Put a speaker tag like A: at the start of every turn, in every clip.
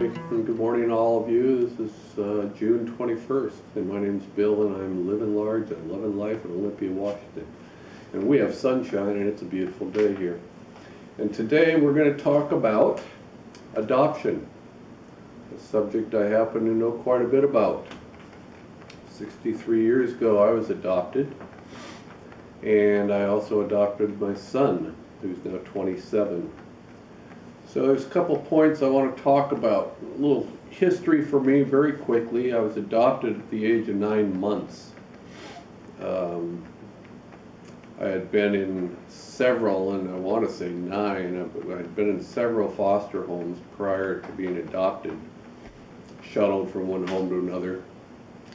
A: morning, and good morning to all of you. This is June 21st, and my name's Bill, and I'm living large and loving life in Olympia, Washington. And we have sunshine, and it's a beautiful day here. And today we're going to talk about adoption, a subject I happen to know quite a bit about. 63 years ago, I was adopted, and I also adopted my son, who's now 27. So there's a couple points I want to talk about. A little history for me very quickly. I was adopted at the age of 9 months. I had been in several, and I want to say 9, I had been in several foster homes prior to being adopted, shuttled from one home to another.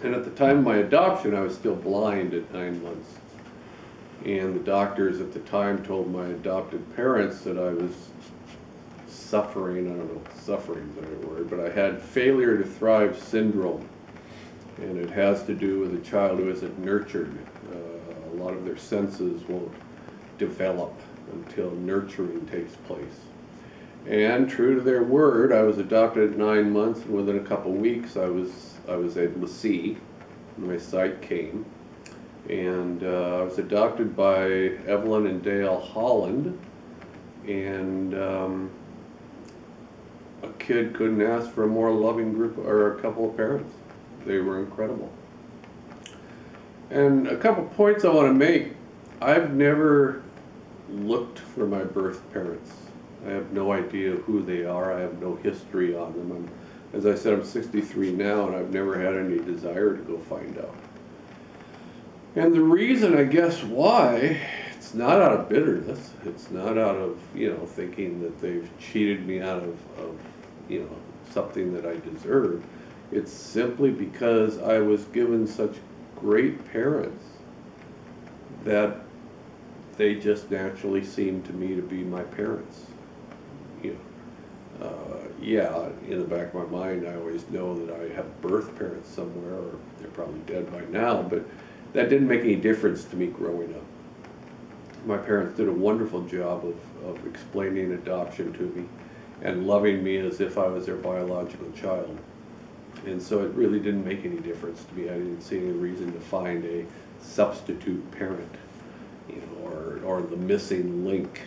A: And at the time of my adoption, I was still blind at 9 months. And the doctors at the time told my adopted parents that I was suffering, I don't know if suffering is the right word, but I had failure to thrive syndrome, and it has to do with a child who isn't nurtured. A lot of their senses won't develop until nurturing takes place. And true to their word, I was adopted at 9 months, and within a couple weeks I was able to see. My sight came, and I was adopted by Evelyn and Dale Holland, and a kid couldn't ask for a more loving group or a couple of parents. They were incredible. And a couple points I want to make. I've never looked for my birth parents. I have no idea who they are. I have no history on them. As I said, I'm 63 now, and I've never had any desire to go find out. And the reason, I guess, why, it's not out of bitterness. It's not out of, thinking that they've cheated me out of something that I deserve. It's simply because I was given such great parents that they just naturally seemed to me to be my parents. Yeah, in the back of my mind, I always know that I have birth parents somewhere, or they're probably dead by now, but that didn't make any difference to me growing up. My parents did a wonderful job of explaining adoption to me and loving me as if I was their biological child. And so it really didn't make any difference to me. I didn't see any reason to find a substitute parent, or the missing link.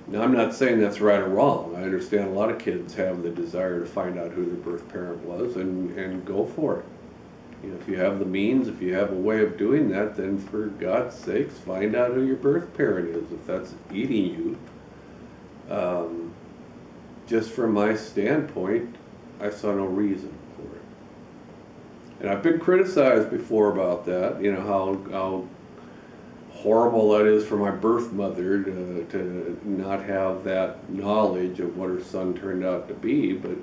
A: Now, I'm not saying that's right or wrong. I understand a lot of kids have the desire to find out who their birth parent was and go for it. If you have the means, if you have a way of doing that, then for God's sakes, find out who your birth parent is, if that's eating you. Just from my standpoint, I saw no reason for it. And I've been criticized before about that, how horrible that is for my birth mother to not have that knowledge of what her son turned out to be, but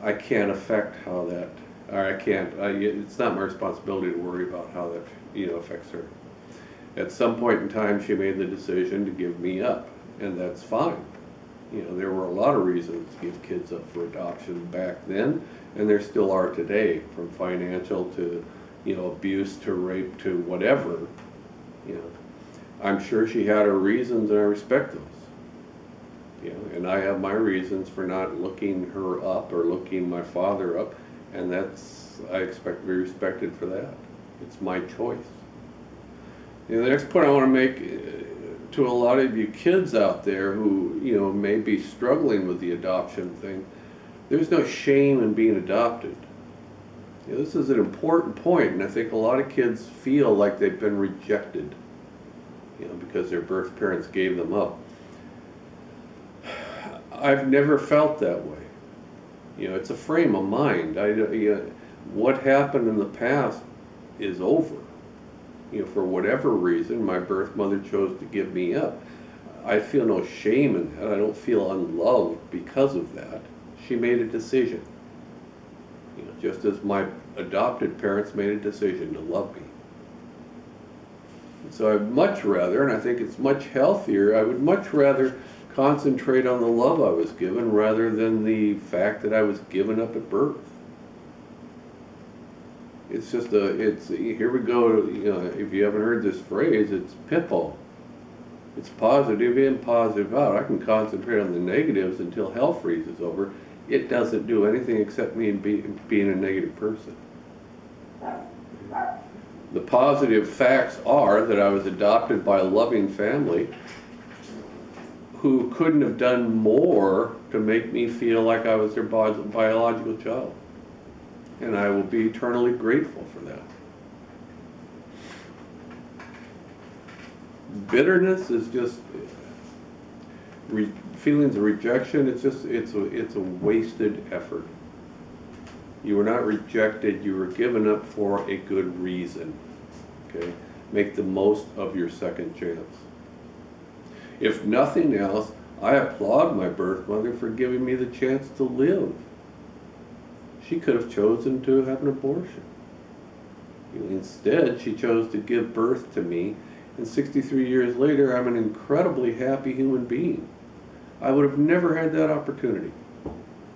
A: I can't affect how that, or it's not my responsibility to worry about how that, affects her. At some point in time, she made the decision to give me up, and that's fine. There were a lot of reasons to give kids up for adoption back then, and there still are today, from financial to, abuse to rape to whatever. I'm sure she had her reasons, and I respect those. And I have my reasons for not looking her up or looking my father up, and I expect to be respected for that. It's my choice. The next point I want to make to a lot of you kids out there who, may be struggling with the adoption thing, there's no shame in being adopted. This is an important point, and I think a lot of kids feel like they've been rejected, because their birth parents gave them up. I've never felt that way. It's a frame of mind. What happened in the past is over. For whatever reason, my birth mother chose to give me up. I feel no shame in that. I don't feel unloved because of that. She made a decision. Just as my adopted parents made a decision to love me. So I'd much rather, and I think it's much healthier, I would much rather concentrate on the love I was given rather than the fact that I was given up at birth. It's just here we go, if you haven't heard this phrase, it's PIPO. It's positive in, positive out. I can concentrate on the negatives until hell freezes over, it doesn't do anything except me being a negative person. The positive facts are that I was adopted by a loving family who couldn't have done more to make me feel like I was their biological child. And I will be eternally grateful for that. Bitterness is just feelings of rejection. It's a wasted effort. You were not rejected, you were given up for a good reason. Okay? Make the most of your second chance. If nothing else, I applaud my birth mother for giving me the chance to live. She could have chosen to have an abortion. Instead, she chose to give birth to me, and 63 years later, I'm an incredibly happy human being. I would have never had that opportunity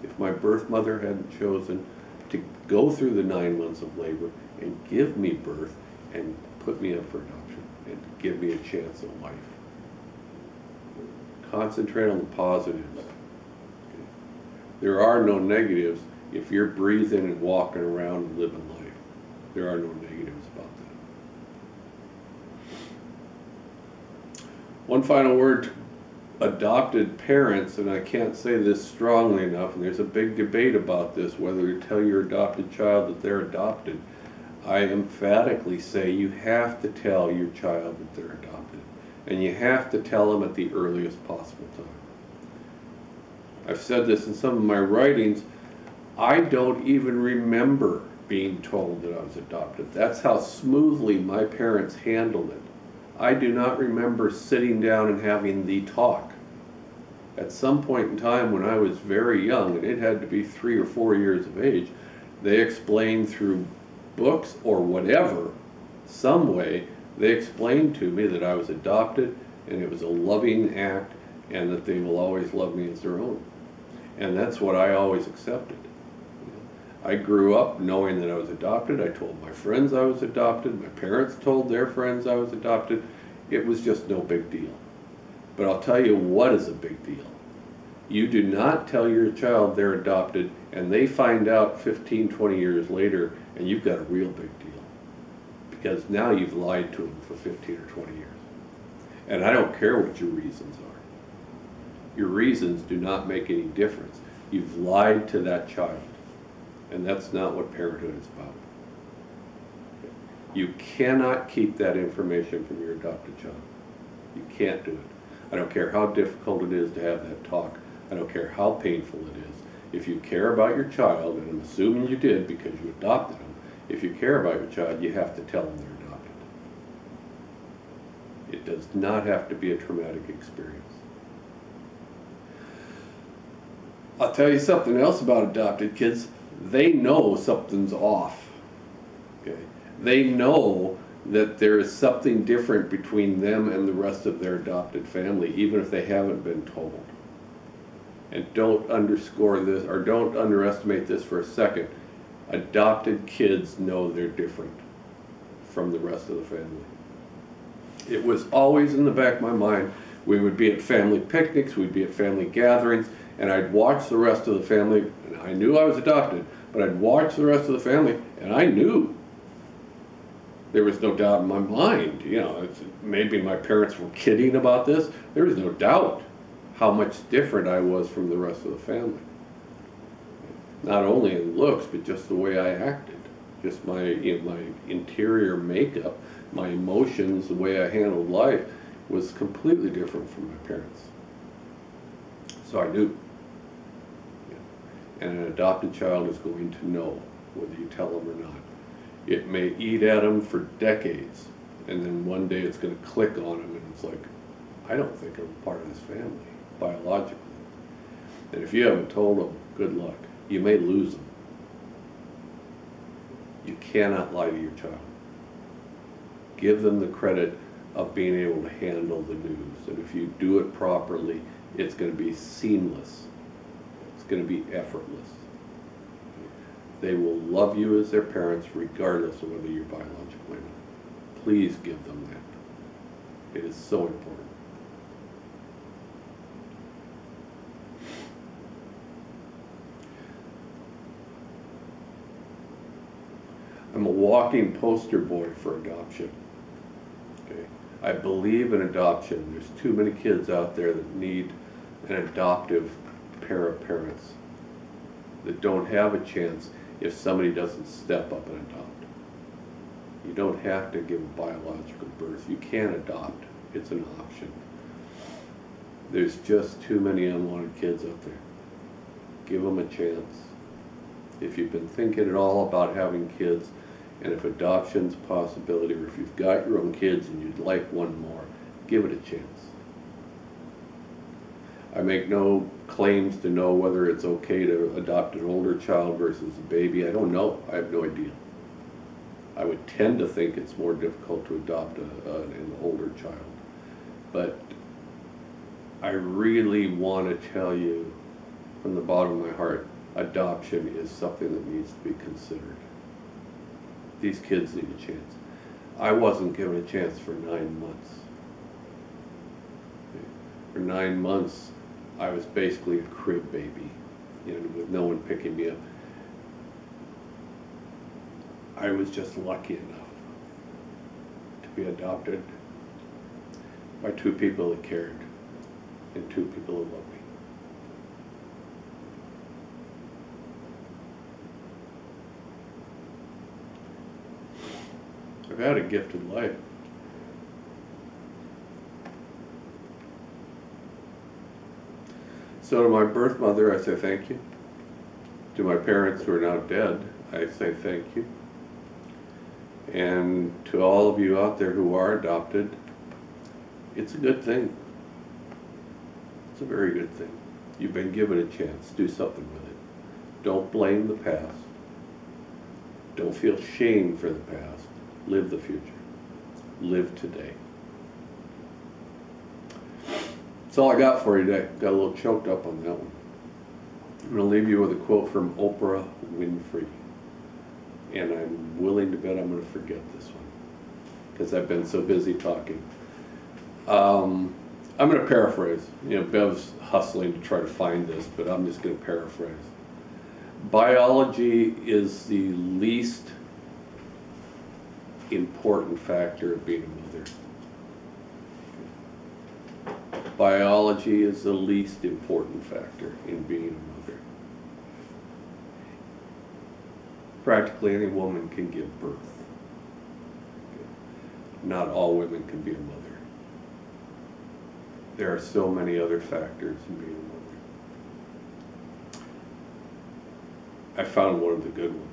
A: if my birth mother hadn't chosen to go through the 9 months of labor and give me birth and put me up for adoption and give me a chance at life. Concentrate on the positives. There are no negatives if you're breathing and walking around and living life. There are no negatives about that. One final word. Adopted parents, and I can't say this strongly enough, and there's a big debate about this, whether to tell your adopted child that they're adopted. I emphatically say you have to tell your child that they're adopted, and you have to tell them at the earliest possible time. I've said this in some of my writings. I don't even remember being told that I was adopted. That's how smoothly my parents handled it. I do not remember sitting down and having the talk. At some point in time when I was very young, and it had to be 3 or 4 years of age, they explained through books or whatever, some way, they explained to me that I was adopted and it was a loving act and that they will always love me as their own. And that's what I always accepted. I grew up knowing that I was adopted. I told my friends I was adopted. My parents told their friends I was adopted. It was just no big deal. But I'll tell you what is a big deal. You do not tell your child they're adopted and they find out 15, 20 years later and you've got a real big deal. Because now you've lied to them for 15 or 20 years. And I don't care what your reasons are. Your reasons do not make any difference. You've lied to that child. And that's not what parenthood is about. You cannot keep that information from your adopted child. You can't do it. I don't care how difficult it is to have that talk. I don't care how painful it is. If you care about your child, and I'm assuming you did because you adopted them, if you care about your child, you have to tell them they're adopted. It does not have to be a traumatic experience. I'll tell you something else about adopted kids. They know something's off. Okay? They know that there is something different between them and the rest of their adopted family, even if they haven't been told. And don't underscore this, or don't underestimate this for a second. Adopted kids know they're different from the rest of the family. It was always in the back of my mind. We would be at family picnics, we'd be at family gatherings, and I'd watch the rest of the family, and I knew I was adopted, but I'd watch the rest of the family, and I knew. There was no doubt in my mind, you know, maybe my parents were kidding about this. There was no doubt how much different I was from the rest of the family. Not only in looks, but just the way I acted. Just my, you know, my interior makeup, my emotions, the way I handled life was completely different from my parents. So I knew. And an adopted child is going to know whether you tell them or not. It may eat at them for decades, and then one day it's going to click on them, and it's like, I don't think I'm part of this family, biologically. And if you haven't told them, good luck. You may lose them. You cannot lie to your child. Give them the credit of being able to handle the news. And if you do it properly, it's going to be seamless. It's going to be effortless. They will love you as their parents regardless of whether you're biological or not. Please give them that. It is so important. walking poster boy for adoption. Okay. I believe in adoption. There's too many kids out there that need an adoptive pair of parents that don't have a chance if somebody doesn't step up and adopt. You don't have to give a biological birth. You can adopt. It's an option. There's just too many unwanted kids out there. Give them a chance. If you've been thinking at all about having kids, and if adoption's a possibility, or if you've got your own kids and you'd like one more, give it a chance. I make no claims to know whether it's okay to adopt an older child versus a baby. I don't know. I have no idea. I would tend to think it's more difficult to adopt an older child. But I really want to tell you from the bottom of my heart, adoption is something that needs to be considered. These kids need a chance. I wasn't given a chance for 9 months. For 9 months, I was basically a crib baby, you know, with no one picking me up. I was just lucky enough to be adopted by 2 people that cared and 2 people that loved me. I've had a gifted life. So to my birth mother, I say thank you. To my parents who are now dead, I say thank you. And to all of you out there who are adopted, it's a good thing. It's a very good thing. You've been given a chance. Do something with it. Don't blame the past. Don't feel shame for the past. Live the future. Live today. That's all I got for you today. Got a little choked up on that one. I'm going to leave you with a quote from Oprah Winfrey. And I'm willing to bet I'm going to forget this one because I've been so busy talking. I'm going to paraphrase. You know, Bev's hustling to try to find this, but I'm just going to paraphrase. Biology is the least important factor of being a mother. Biology is the least important factor in being a mother. Practically any woman can give birth. Not all women can be a mother. There are so many other factors in being a mother. I found one of the good ones.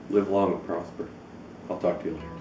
A: Live long and prosper. I'll talk to you later.